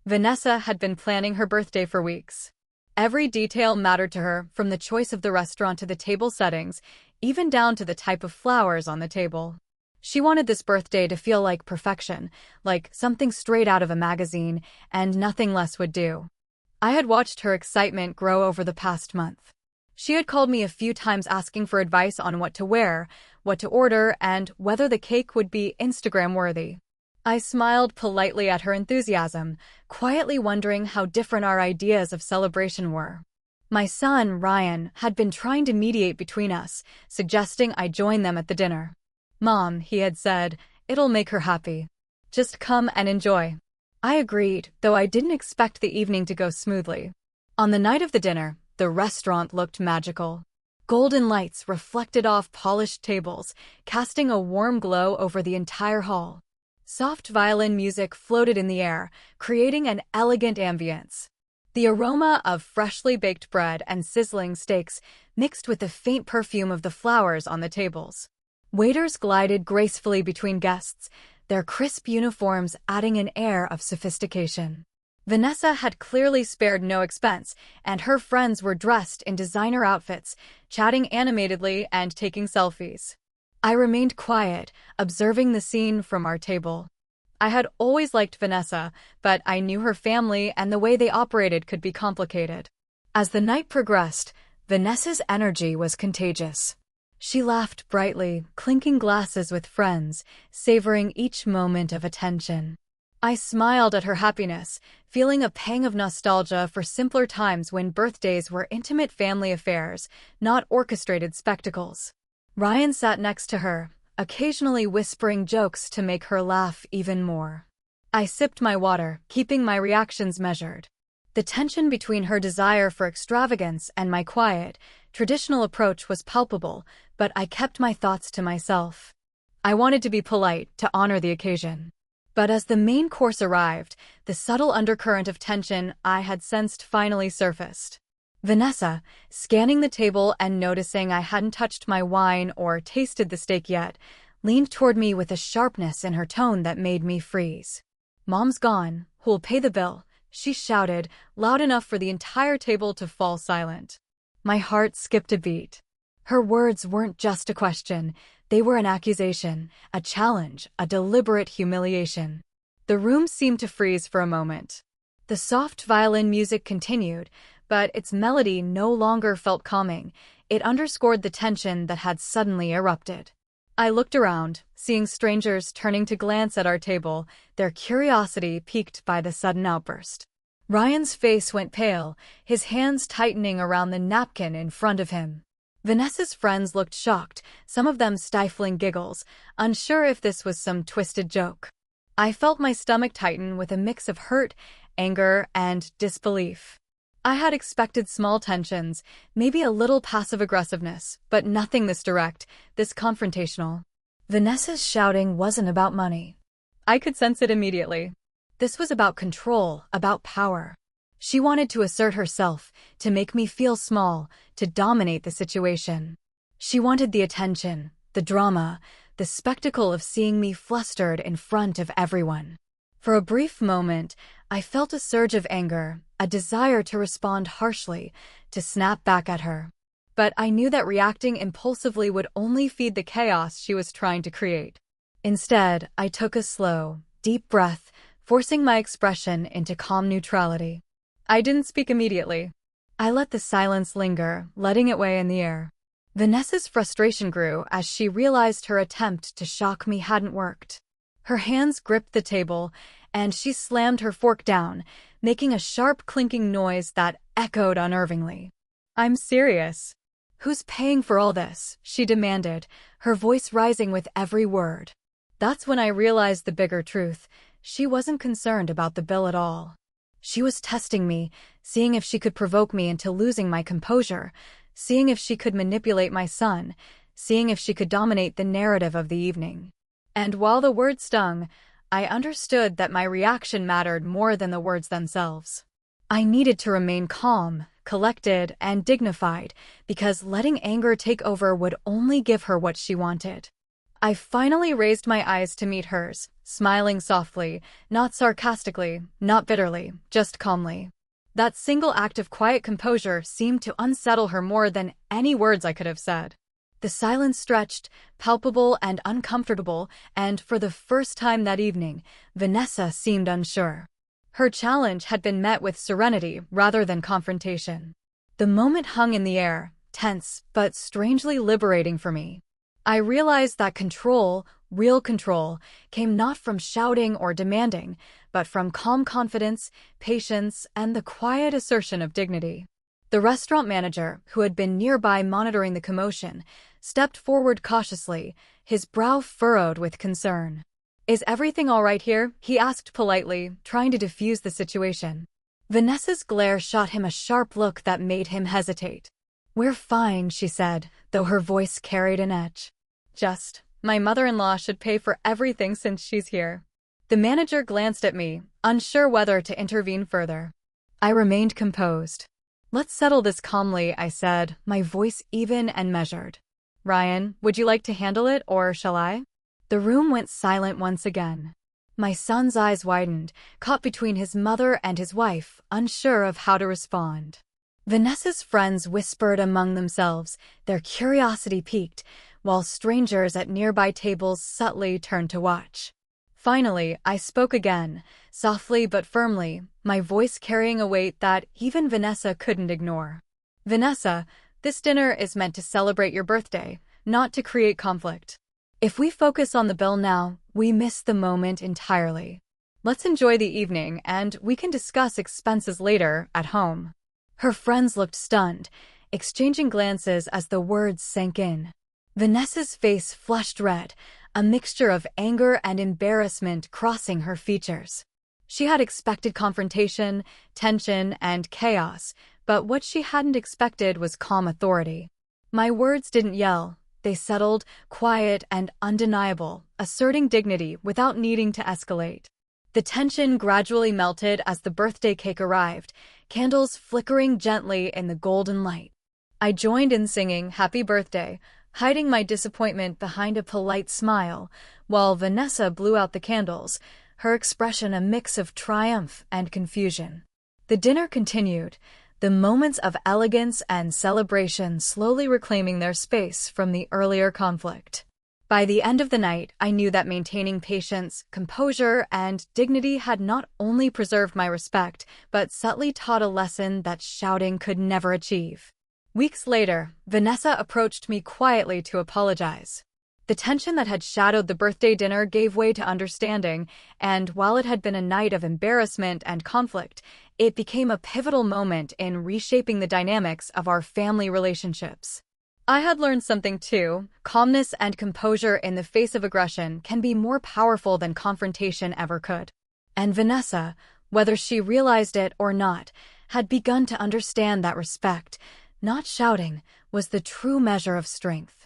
Vanessa had been planning her birthday for weeks. Every detail mattered to her, from the choice of the restaurant to the table settings, even down to the type of flowers on the table. She wanted this birthday to feel like perfection, like something straight out of a magazine, and nothing less would do. I had watched her excitement grow over the past month. She had called me a few times asking for advice on what to wear, what to order, and whether the cake would be Instagram-worthy. I smiled politely at her enthusiasm, quietly wondering how different our ideas of celebration were. My son, Ryan, had been trying to mediate between us, suggesting I join them at the dinner. "Mom," he had said, "it'll make her happy. Just come and enjoy." I agreed, though I didn't expect the evening to go smoothly. On the night of the dinner, the restaurant looked magical. Golden lights reflected off polished tables, casting a warm glow over the entire hall. Soft violin music floated in the air, creating an elegant ambience. The aroma of freshly baked bread and sizzling steaks mixed with the faint perfume of the flowers on the tables. Waiters glided gracefully between guests, their crisp uniforms adding an air of sophistication. Vanessa had clearly spared no expense, and her friends were dressed in designer outfits, chatting animatedly and taking selfies. I remained quiet, observing the scene from our table. I had always liked Vanessa, but I knew her family and the way they operated could be complicated. As the night progressed, Vanessa's energy was contagious. She laughed brightly, clinking glasses with friends, savoring each moment of attention. I smiled at her happiness, feeling a pang of nostalgia for simpler times when birthdays were intimate family affairs, not orchestrated spectacles. Ryan sat next to her, occasionally whispering jokes to make her laugh even more. I sipped my water, keeping my reactions measured. The tension between her desire for extravagance and my quiet, traditional approach was palpable, but I kept my thoughts to myself. I wanted to be polite, to honor the occasion. But as the main course arrived, the subtle undercurrent of tension I had sensed finally surfaced. Vanessa, scanning the table and noticing I hadn't touched my wine or tasted the steak yet, leaned toward me with a sharpness in her tone that made me freeze. "Mom's gone. Who'll pay the bill?" she shouted, loud enough for the entire table to fall silent. My heart skipped a beat. Her words weren't just a question, they were an accusation, a challenge, a deliberate humiliation. The room seemed to freeze for a moment. The soft violin music continued, but its melody no longer felt calming. It underscored the tension that had suddenly erupted. I looked around, seeing strangers turning to glance at our table, their curiosity piqued by the sudden outburst. Ryan's face went pale, his hands tightening around the napkin in front of him. Vanessa's friends looked shocked, some of them stifling giggles, unsure if this was some twisted joke. I felt my stomach tighten with a mix of hurt, anger, and disbelief. I had expected small tensions, maybe a little passive-aggressiveness, but nothing this direct, this confrontational. Vanessa's shouting wasn't about money. I could sense it immediately. This was about control, about power. She wanted to assert herself, to make me feel small, to dominate the situation. She wanted the attention, the drama, the spectacle of seeing me flustered in front of everyone. For a brief moment, I felt a surge of anger, a desire to respond harshly, to snap back at her. But I knew that reacting impulsively would only feed the chaos she was trying to create. Instead, I took a slow, deep breath, forcing my expression into calm neutrality. I didn't speak immediately. I let the silence linger, letting it weigh in the air. Vanessa's frustration grew as she realized her attempt to shock me hadn't worked. Her hands gripped the table, and she slammed her fork down, making a sharp clinking noise that echoed unnervingly. "I'm serious. Who's paying for all this?" she demanded, her voice rising with every word. That's when I realized the bigger truth. She wasn't concerned about the bill at all. She was testing me, seeing if she could provoke me into losing my composure, seeing if she could manipulate my son, seeing if she could dominate the narrative of the evening. And while the words stung, I understood that my reaction mattered more than the words themselves. I needed to remain calm, collected, and dignified, because letting anger take over would only give her what she wanted. I finally raised my eyes to meet hers, smiling softly, not sarcastically, not bitterly, just calmly. That single act of quiet composure seemed to unsettle her more than any words I could have said. The silence stretched, palpable and uncomfortable, and for the first time that evening, Vanessa seemed unsure. Her challenge had been met with serenity rather than confrontation. The moment hung in the air, tense but strangely liberating for me. I realized that control, real control, came not from shouting or demanding, but from calm confidence, patience, and the quiet assertion of dignity. The restaurant manager, who had been nearby monitoring the commotion, stepped forward cautiously, his brow furrowed with concern. "Is everything all right here?" he asked politely, trying to defuse the situation. Vanessa's glare shot him a sharp look that made him hesitate. "We're fine," she said, though her voice carried an edge. My mother-in-law should pay for everything since she's here." The manager glanced at me, unsure whether to intervene further. I remained composed. "Let's settle this calmly," I said, my voice even and measured. "Ryan, would you like to handle it, or shall I?" The room went silent once again. My son's eyes widened, caught between his mother and his wife, unsure of how to respond. Vanessa's friends whispered among themselves, their curiosity piqued, while strangers at nearby tables subtly turned to watch. Finally, I spoke again, softly but firmly, my voice carrying a weight that even Vanessa couldn't ignore. "Vanessa, this dinner is meant to celebrate your birthday, not to create conflict. If we focus on the bill now, we miss the moment entirely. Let's enjoy the evening, and we can discuss expenses later, at home." Her friends looked stunned, exchanging glances as the words sank in. Vanessa's face flushed red, a mixture of anger and embarrassment crossing her features. She had expected confrontation, tension, and chaos, but what she hadn't expected was calm authority. My words didn't yell. They settled, quiet and undeniable, asserting dignity without needing to escalate. The tension gradually melted as the birthday cake arrived, candles flickering gently in the golden light. I joined in singing "Happy Birthday," hiding my disappointment behind a polite smile, while Vanessa blew out the candles, her expression a mix of triumph and confusion. The dinner continued, the moments of elegance and celebration slowly reclaiming their space from the earlier conflict. By the end of the night, I knew that maintaining patience, composure, and dignity had not only preserved my respect, but subtly taught a lesson that shouting could never achieve. Weeks later, Vanessa approached me quietly to apologize. The tension that had shadowed the birthday dinner gave way to understanding, and while it had been a night of embarrassment and conflict, it became a pivotal moment in reshaping the dynamics of our family relationships. I had learned something too. Calmness and composure in the face of aggression can be more powerful than confrontation ever could. And Vanessa, whether she realized it or not, had begun to understand that respect, not shouting, was the true measure of strength.